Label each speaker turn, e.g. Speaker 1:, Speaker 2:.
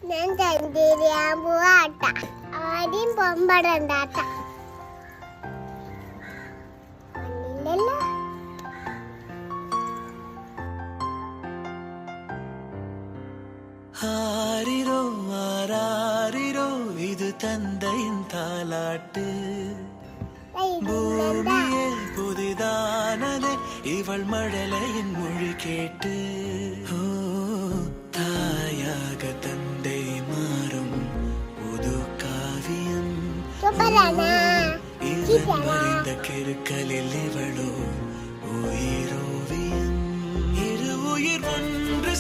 Speaker 1: நான் தந்திரியாம்பு ஆட்டா ஆடியும் பொம்படண்டாட்டா ஒன்னில்ல
Speaker 2: ஆரிரோ ஆராரிரோ இது தந்தையின் தாலாட்டு பூமியே புதிதானதே இவள் மழலையின் மொழி கேட்டு தாயாக தந்தை மாறும் புது காவியம் மறைந்த கிருக்கலில் இவளோ உயிரோவியம் இரு உயிர் ஒன்று